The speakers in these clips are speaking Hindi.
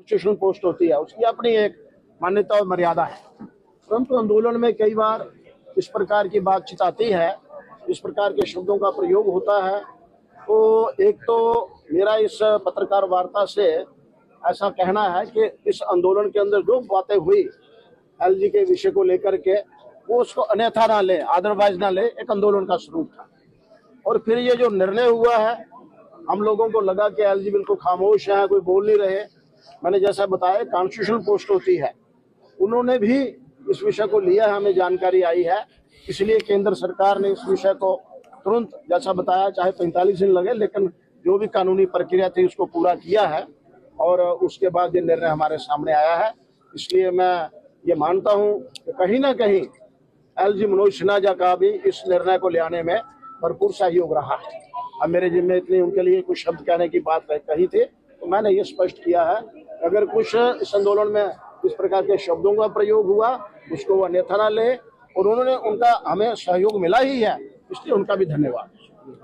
कॉन्स्टिट्यूशनल पोस्ट होती है, उसकी अपनी एक मान्यता और मर्यादा है। परंतु आंदोलन में कई बार इस प्रकार की बातचीत आती है, इस प्रकार के शब्दों का प्रयोग होता है। तो एक तो मेरा इस पत्रकार वार्ता से ऐसा कहना है कि इस आंदोलन के अंदर जो बातें हुई एलजी के विषय को लेकर के, वो उसको अन्यथा ना ले, अदरवाइज ना ले, एक आंदोलन का स्वरूप था। और फिर ये जो निर्णय हुआ है, हम लोगों को लगा कि एलजी बिल्कुल खामोश है, कोई बोल नहीं रहे। मैंने जैसा बताया कॉन्स्टिट्यूशनल पोस्ट होती है, उन्होंने भी इस विषय को लिया है, हमें जानकारी आई है। इसलिए केंद्र सरकार ने इस विषय को तुरंत, जैसा बताया, चाहे 45 दिन लगे, लेकिन जो भी कानूनी प्रक्रिया थी उसको पूरा किया है और उसके बाद ये निर्णय हमारे सामने आया है। इसलिए मैं ये मानता हूँ कि कहीं ना कहीं एलजी मनोज सिन्हा जी का भी इस निर्णय को ले आने में भरपूर सहयोग रहा है। अब मेरे जिम्मे इतनी उनके लिए कुछ शब्द कहने की बात कही थी, तो मैंने ये स्पष्ट किया है अगर कुछ इस आंदोलन में इस प्रकार के शब्दों का प्रयोग हुआ, उसको वो अन्यथा न ले। और उन्होंने, उनका हमें सहयोग मिला ही है, इसलिए उनका भी धन्यवाद।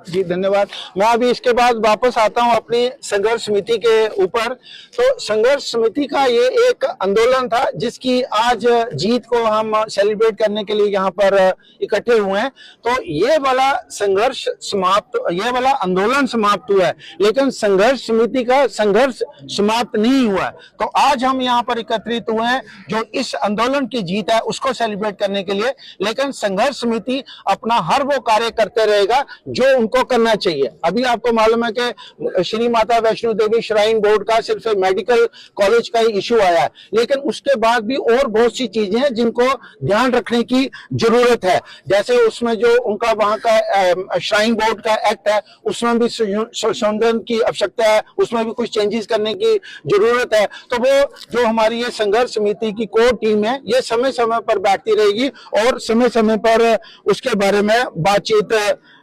जी धन्यवाद। मैं अभी इसके बाद वापस आता हूं अपनी संघर्ष समिति के ऊपर। तो संघर्ष समिति का ये एक आंदोलन था जिसकी आज जीत को हम सेलिब्रेट करने के लिए यहाँ पर इकट्ठे हुए हैं। तो ये वाला संघर्ष समाप्त, ये वाला आंदोलन समाप्त हुआ है, लेकिन संघर्ष समिति का संघर्ष समाप्त नहीं हुआ है। तो आज हम यहाँ पर एकत्रित हुए हैं जो इस आंदोलन की जीत है उसको सेलिब्रेट करने के लिए, लेकिन संघर्ष समिति अपना हर वो कार्य करते रहेगा जो उनको करना चाहिए। अभी आपको मालूम है कि श्री माता वैष्णो देवी श्राइन बोर्ड का सिर्फ मेडिकल कॉलेज का ही इशू आया है, लेकिन उसके बाद भी और बहुत सी चीजें हैं जिनको ध्यान रखने की जरूरत है। जैसे उसमें जो उनका वहां का श्राइन बोर्ड का एक्ट है, उसमें भी संशोधन की आवश्यकता है, उसमें भी कुछ चेंजेस करने की जरूरत है। तो वो जो हमारी ये संघर्ष समिति की कोर टीम है, ये समय समय पर बैठती रहेगी और समय समय पर उसके बारे में बातचीत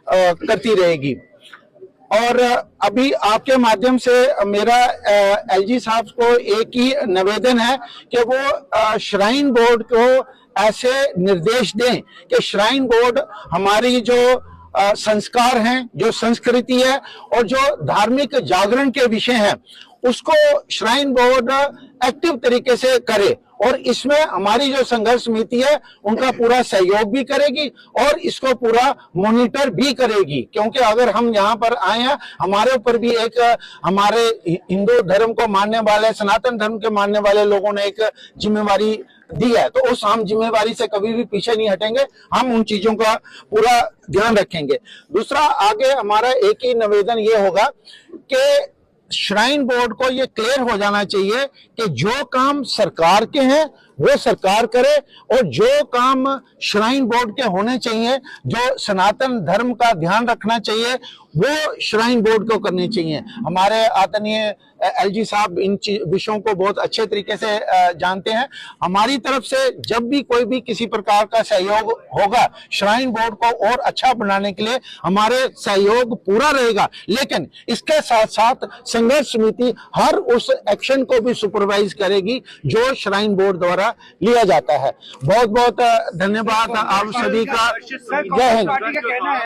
करती रहेगी। और अभी आपके माध्यम से मेरा एलजी साहब को एक ही निवेदन है कि वो श्राइन बोर्ड को ऐसे निर्देश दें कि श्राइन बोर्ड हमारी जो संस्कार हैं, जो संस्कृति है और जो धार्मिक जागरण के विषय हैं, उसको श्राइन बोर्ड एक्टिव तरीके से करे। और इसमें हमारी जो संघर्ष समिति है उनका पूरा सहयोग भी करेगी और इसको पूरा मॉनिटर भी करेगी। क्योंकि अगर हम यहाँ पर आए हैं, हमारे ऊपर भी एक, हमारे हिंदू धर्म को मानने वाले, सनातन धर्म के मानने वाले लोगों ने एक जिम्मेवारी दी है, तो उस हम जिम्मेवारी से कभी भी पीछे नहीं हटेंगे। हम उन चीजों का पूरा ध्यान रखेंगे। दूसरा, आगे हमारा एक ही निवेदन ये होगा कि श्राइन बोर्ड को ये क्लियर हो जाना चाहिए कि जो काम सरकार के हैं वो सरकार करे और जो काम श्राइन बोर्ड के होने चाहिए, जो सनातन धर्म का ध्यान रखना चाहिए, वो श्राइन बोर्ड को करने चाहिए। हमारे आदरणीय एलजी साहब इन विषयों को बहुत अच्छे तरीके से जानते हैं। हमारी तरफ से जब भी कोई भी किसी प्रकार का सहयोग होगा श्राइन बोर्ड को और अच्छा बनाने के लिए, हमारे सहयोग पूरा रहेगा। लेकिन इसके साथ साथ संघर्ष समिति हर उस एक्शन को भी सुपरवाइज करेगी जो श्राइन बोर्ड द्वारा लिया जाता है। बहुत बहुत धन्यवाद आप सभी का। जय हिंद।